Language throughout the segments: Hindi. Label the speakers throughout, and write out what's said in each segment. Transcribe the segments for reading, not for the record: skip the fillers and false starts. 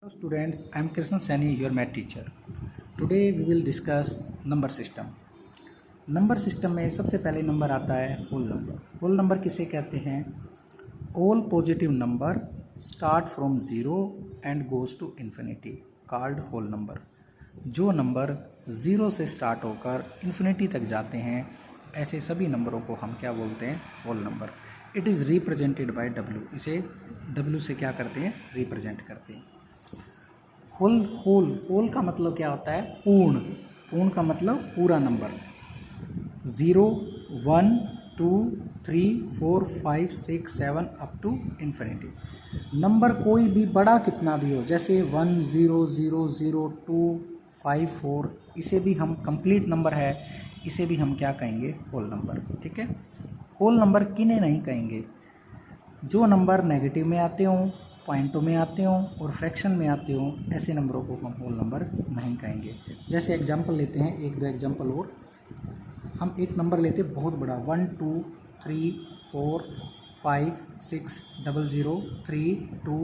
Speaker 1: Hello students, I am Krishna Saini, your math teacher. Today we will discuss number system. Number system में सबसे पहले नंबर आता है होल नंबर. होल नंबर किसे कहते हैं? All positive number start from zero and goes to infinity called whole number. जो नंबर ज़ीरो से स्टार्ट होकर इन्फिनिटी तक जाते हैं ऐसे सभी नंबरों को हम क्या बोलते हैं? Whole number. It is represented by W. इसे डब्ल्यू से क्या करते हैं? रिप्रेजेंट करते हैं. होल का मतलब क्या होता है? पूर्ण. पूर्ण का मतलब पूरा number. 0, 1, 2, 3, 4, 5, 6, 7 up to infinity. Number कोई भी बड़ा कितना भी हो, जैसे 1, 0, 0, 0, 2, 5, 4, इसे भी हम कंप्लीट नंबर है, इसे भी हम क्या कहेंगे? Whole number. ठीक है. होल नंबर किन्हें नहीं कहेंगे? जो नंबर नेगेटिव में आते हों, पॉइंटों में आते हों और फ्रैक्शन में आते हों, ऐसे नंबरों को हम होल नंबर नहीं कहेंगे. जैसे एग्जांपल लेते हैं, एक दो एग्जांपल और. हम एक नंबर लेते हैं बहुत बड़ा, 1, 2, 3, 4, 5, 6, 0, 0, 3, 2,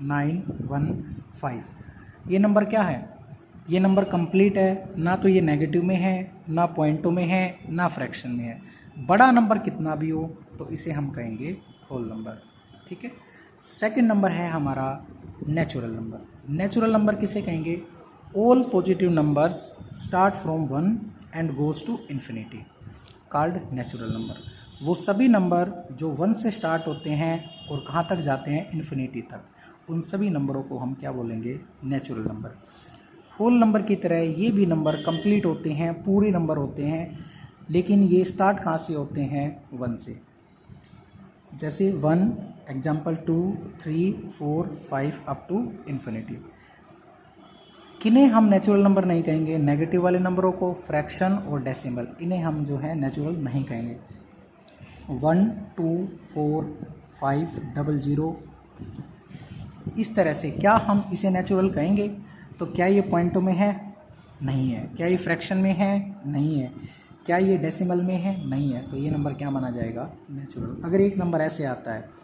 Speaker 1: 9, 1, 5. ये नंबर क्या है? ये नंबर कंप्लीट है. ना तो ये नेगेटिव में है, ना पॉइंटों में है, ना फ्रैक्शन में है. बड़ा नंबर कितना भी हो तो इसे हम कहेंगे होल नंबर. ठीक है. सेकंड नंबर है हमारा नेचुरल नंबर. नेचुरल नंबर किसे कहेंगे? All positive numbers start from 1 and goes to infinity called natural number. वो सभी नंबर जो 1 से स्टार्ट होते हैं और कहाँ तक जाते हैं? इन्फिनिटी तक. उन सभी नंबरों को हम क्या बोलेंगे? Natural number. होल नंबर की तरह ये भी नंबर कंप्लीट होते हैं, पूरे नंबर होते हैं, लेकिन ये स्टार्ट कहाँ से होते हैं? 1 से. जैसे 1, एग्जाम्पल 2, 3, 4, 5 अप टू इन्फिनिटी. किन्हें हम नेचुरल नंबर नहीं कहेंगे? नेगेटिव वाले नंबरों को, फ्रैक्शन और डेसिमल, इन्हें हम जो है नेचुरल नहीं कहेंगे. 1, 2, 4, 5, 0, 0, इस तरह से क्या हम इसे नेचुरल कहेंगे? तो क्या ये पॉइंटों में है? नहीं है. क्या ये फ्रैक्शन में है? नहीं है. क्या ये डेसिमल में है? नहीं है. तो ये नंबर क्या माना जाएगा? नेचुरल. अगर एक नंबर ऐसे आता है,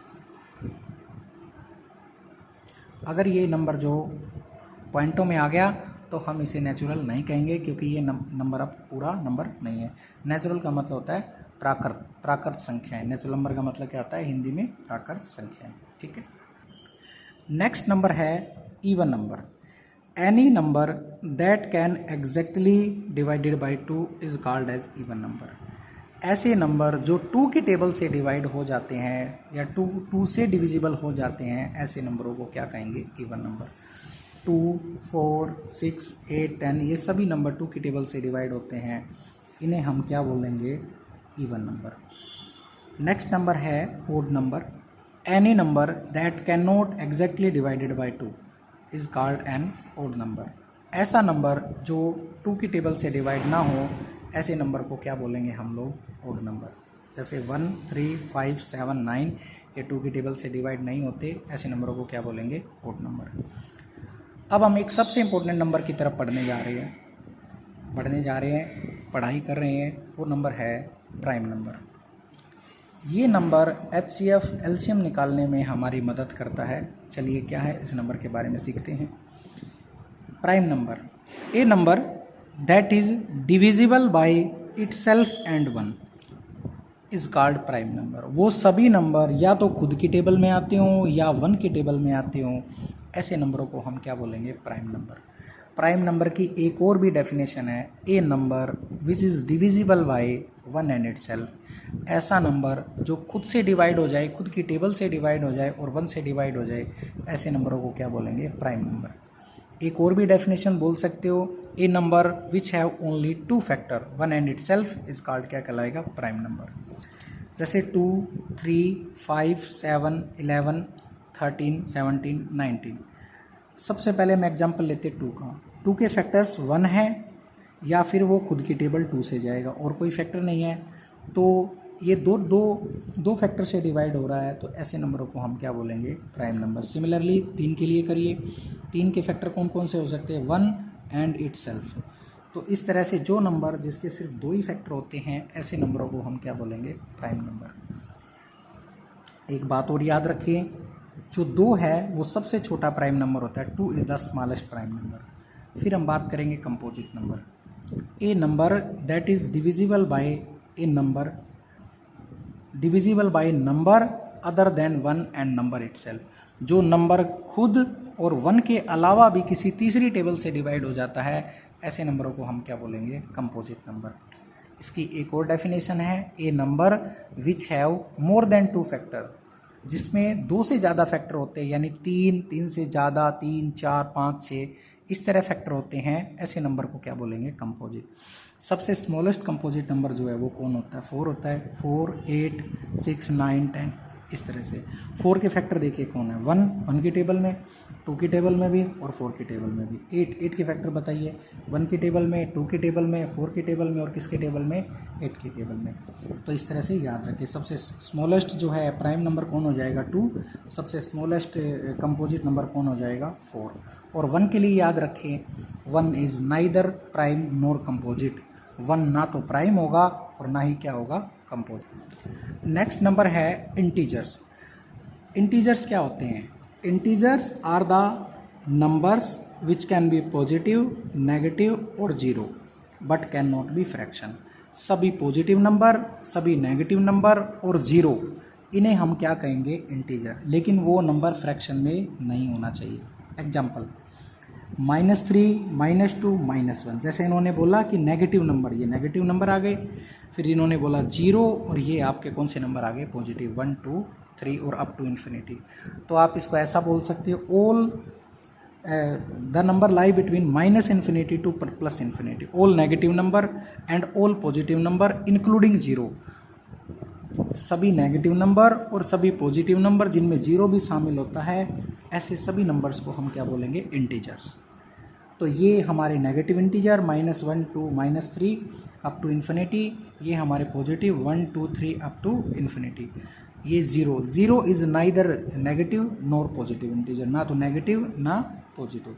Speaker 1: अगर ये नंबर जो पॉइंटों में आ गया तो हम इसे नेचुरल नहीं कहेंगे, क्योंकि ये नंबर अब पूरा नंबर नहीं है. नेचुरल का मतलब होता है प्राकृत संख्याएं. नेचुरल नंबर का मतलब क्या होता है? हिंदी में प्राकृत संख्याएं. ठीक है. नेक्स्ट नंबर है even number. Any number that can exactly divided by 2 is called as even number. ऐसे नंबर जो 2 के टेबल से डिवाइड हो जाते हैं या 2 से डिविजिबल हो जाते हैं, ऐसे नंबरों को क्या कहेंगे? Even number. 2, 4, 6, 8, 10 ये सभी नंबर 2 के टेबल से डिवाइड होते हैं, इन्हें हम क्या बोलेंगे? Even number. नेक्स्ट नंबर है odd number. Any number that can not exactly divided by 2 is called an odd number. ऐसा नंबर जो 2 की टेबल से डिवाइड ना हो, ऐसे नंबर को क्या बोलेंगे हम लोग? Odd number. जैसे 1, 3, 5, 7, 9 ये 2 की टेबल से डिवाइड नहीं होते, ऐसे नंबरों को क्या बोलेंगे? Odd number. अब हम एक सबसे इम्पोर्टेंट नंबर की तरफ पढ़ने जा रहे हैं, पढ़ाई कर रहे हैं. वो नंबर है प्राइम नंबर. ये नंबर HCF एलसीएम निकालने में हमारी मदद करता है. चलिए क्या है इस नंबर के बारे में सीखते हैं. Prime number. A number that is divisible by itself and 1 is called prime number. वो सभी नंबर या तो खुद की टेबल में आते हों या 1 की टेबल में आते हों, ऐसे नंबरों को हम क्या बोलेंगे? Prime number. प्राइम नंबर की एक और भी डेफिनेशन है. A number which is divisible by 1 and itself. ऐसा नंबर जो खुद से डिवाइड हो जाए, खुद की टेबल से डिवाइड हो जाए और 1 से डिवाइड हो जाए, ऐसे नंबरों को क्या बोलेंगे? Prime number. एक और भी डेफिनेशन बोल सकते हो. A number which have only 2 factor 1 and itself is called क्या कहलाएगा? Prime number. जैसे 2, 3, 5, 7, 11, 13, 17, 19. सबसे पहले मैं एग्जांपल लेते 2 का. 2 के फैक्टर्स 1 है या फिर वो खुद की टेबल 2 से जाएगा और कोई फैक्टर नहीं है, तो ये दो फैक्टर से डिवाइड हो रहा है, तो ऐसे नंबरों को हम क्या बोलेंगे? Prime number. सिमिलरली 3 के लिए करिए. 3 के फैक्टर कौन कौन से हो सकते हैं? 1 एंड इटसेल्फ. तो इस तरह से जो नंबर जिसके सिर्फ 2 ही फैक्टर होते हैं, ऐसे नंबरों को हम क्या बोलेंगे? Prime number. एक बात और याद रखिए, जो 2 है वो सबसे छोटा प्राइम नंबर होता है, 2 is the smallest prime number. फिर हम बात करेंगे composite number. A number that is divisible bye A number number other than 1 and number itself, जो नंबर खुद और 1 के अलावा भी किसी तीसरी टेबल से डिवाइड हो जाता है, ऐसे नंबरों को हम क्या बोलेंगे, कंपोजिट नंबर। इसकी एक और डेफिनेशन है, a number which have more than 2 factor, जिसमें 2 से ज़्यादा फैक्टर होते हैं, यानी 3 से ज़्यादा, 3, 4, 5, 6 इस तरह फैक्टर होते हैं, ऐसे नंबर को क्या बोलेंगे, कंपोजिट। सबसे स्मॉलेस्ट कंपोजिट नंबर जो है वो कौन होता है, 4 होता है। 4, 8, 6, 9, 10 इस तरह से। 4 के फैक्टर देखिए कौन है, 1 की टेबल में, 2 की टेबल में भी और 4 की टेबल में भी। 8 के फैक्टर बताइए, 1 की टेबल में, 2 की टेबल में, 4 की टेबल में और किसके टेबल में, 8 की टेबल में। तो इस तरह से याद रखें, सबसे स्मॉलेस्ट जो है प्राइम नंबर कौन हो जाएगा, 2। सबसे स्मॉलेस्ट कंपोजिट नंबर कौन हो जाएगा, 4। और 1 के लिए याद रखें, 1 is neither prime nor composite. 1 ना तो प्राइम होगा और ना ही क्या होगा, कंपोजिट। नेक्स्ट नंबर है इंटीजर्स। इंटीजर्स क्या होते हैं, integers are the numbers which can be positive, negative और zero but can not be fraction. सभी पॉजिटिव नंबर, सभी नेगेटिव नंबर और जीरो, इन्हें हम क्या कहेंगे, इंटीजर, लेकिन वो नंबर फ्रैक्शन में नहीं होना चाहिए। एग्जाम्पल, -3, -2, -1, जैसे इन्होंने बोला कि नेगेटिव नंबर, ये नेगेटिव नंबर आ गए। फिर इन्होंने बोला 0 और ये आपके कौन से नंबर आ गए, पॉजिटिव, 1, 2, 3 और अप टू इन्फिनिटी। तो आप इसको ऐसा बोल सकते हो, all the number lie between -∞ to +∞, all negative number and all positive number including zero. सभी नेगेटिव नंबर और सभी पॉजिटिव नंबर जिनमें जीरो भी शामिल होता है, ऐसे सभी नंबर्स को हम क्या बोलेंगे, इंटीजर्स। तो ये हमारे negative integer -1, 2, -3 up to infinity, ये हमारे पॉजिटिव 1, 2, 3 अप टू इन्फिनिटी। ये zero is neither negative nor positive integer, ना तो नेगेटिव ना पॉजिटिव।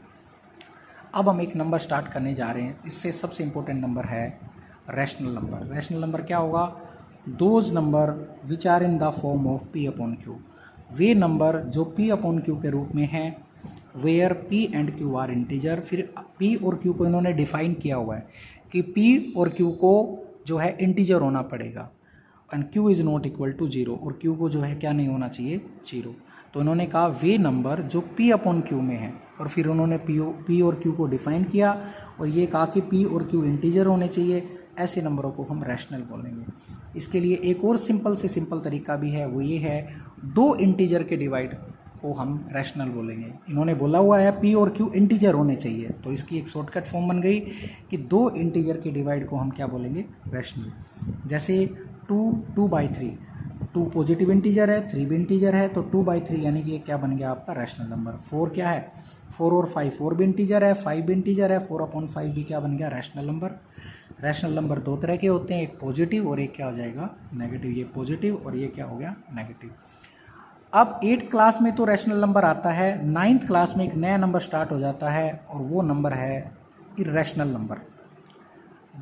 Speaker 1: अब हम एक नंबर स्टार्ट करने जा रहे हैं, इससे सबसे इंपॉर्टेंट नंबर है रैशनल नंबर। रैशनल नंबर क्या होगा, those number which are in the form of P/Q, वे नंबर जो P/Q के रूप में हैं, where P and Q are integer. फिर P और Q को इन्होंने डिफाइन किया हुआ है कि P और Q को जो है इंटीजर होना पड़ेगा, and Q is not equal to 0, और Q को जो है क्या नहीं होना चाहिए, 0। तो इन्होंने कहा वे नंबर जो P/Q में है, और फिर उन्होंने P और Q को डिफाइन किया और ये कहा कि P और Q इंटीजर होने चाहिए, ऐसे नंबरों को हम रैशनल बोलेंगे। इसके लिए एक और सिंपल से सिंपल तरीका भी है, वो ये है, 2 इंटीजर के डिवाइड को हम रैशनल बोलेंगे। इन्होंने बोला हुआ है P और Q इंटीजर होने चाहिए, तो इसकी एक शॉर्टकट फॉर्म बन गई कि 2 इंटीजर के डिवाइड को हम क्या बोलेंगे, रैशनल। जैसे 2/3, 2 पॉजिटिव इंटीजर है, 3 भी इंटीजर है, तो 2/3 यानी कि ये क्या बन गया आपका रैशनल नंबर। 4 क्या है, 4 और 5, 4 भी इंटीजर है, 5 भी इंटीजर है, 4/5 भी क्या बन गया, रैशनल नंबर। रैशनल नंबर 2 तरह के होते हैं, एक पॉजिटिव और एक क्या हो जाएगा, नेगेटिव। ये पॉजिटिव और ये क्या हो गया, नेगेटिव। अब 8th क्लास में तो रैशनल नंबर आता है, 9th क्लास में एक नया नंबर स्टार्ट हो जाता है और वो नंबर है irrational number.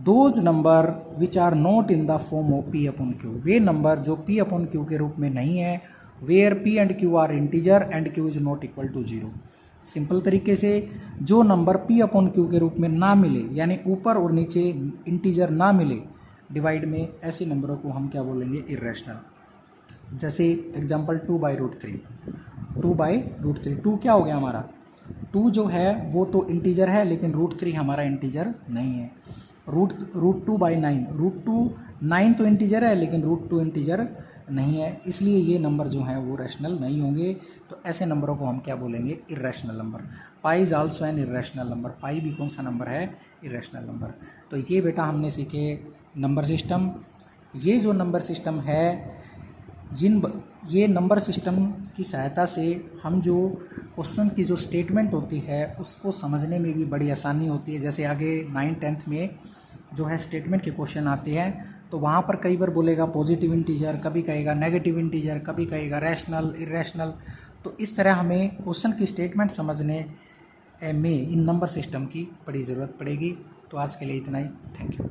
Speaker 1: Those number which are not in the form of P/Q, वे नंबर जो P/Q के रूप में नहीं है, where P and Q are integer and Q is not equal to 0। Simple तरीके से, जो नंबर P/Q के रूप में ना मिले, यानी ऊपर और नीचे इंटीजर ना मिले डिवाइड में, ऐसे नंबरों को हम क्या बोलेंगे, इर्रेशनल। जैसे एग्जांपल 2/√3, 2/√3, 2 क्या हो गया हमारा, 2 जो है वो तो इंटीजर है, लेकिन √3 हमारा इंटीजर नहीं है। √2/9, √2 तो इंटीजर है, लेकिन √2 इंटीजर नहीं है, इसलिए ये नंबर जो हैं वो रैशनल नहीं होंगे। तो ऐसे नंबरों को हम क्या बोलेंगे, irrational number. Pi is also an irrational number, pi भी कौन सा नंबर है, इर्रेशनल नंबर। तो ये बेटा हमने सीखे नंबर सिस्टम। ये जो नंबर सिस्टम है, ये नंबर सिस्टम की सहायता से हम जो क्वेश्चन की जो स्टेटमेंट होती है उसको समझने में भी बड़ी आसानी होती है। जैसे आगे 9th 10th में जो है स्टेटमेंट के क्वेश्चन आते हैं, तो वहाँ पर कई बार बोलेगा पॉजिटिव इंटीजर, कभी कहेगा नेगेटिव इंटीजर, कभी कहेगा रैशनल, इर्रेशनल। तो इस तरह हमें क्वेश्चन की स्टेटमेंट समझने में इन नंबर सिस्टम की बड़ी ज़रूरत पड़ेगी। तो आज के लिए इतना ही, थैंक यू।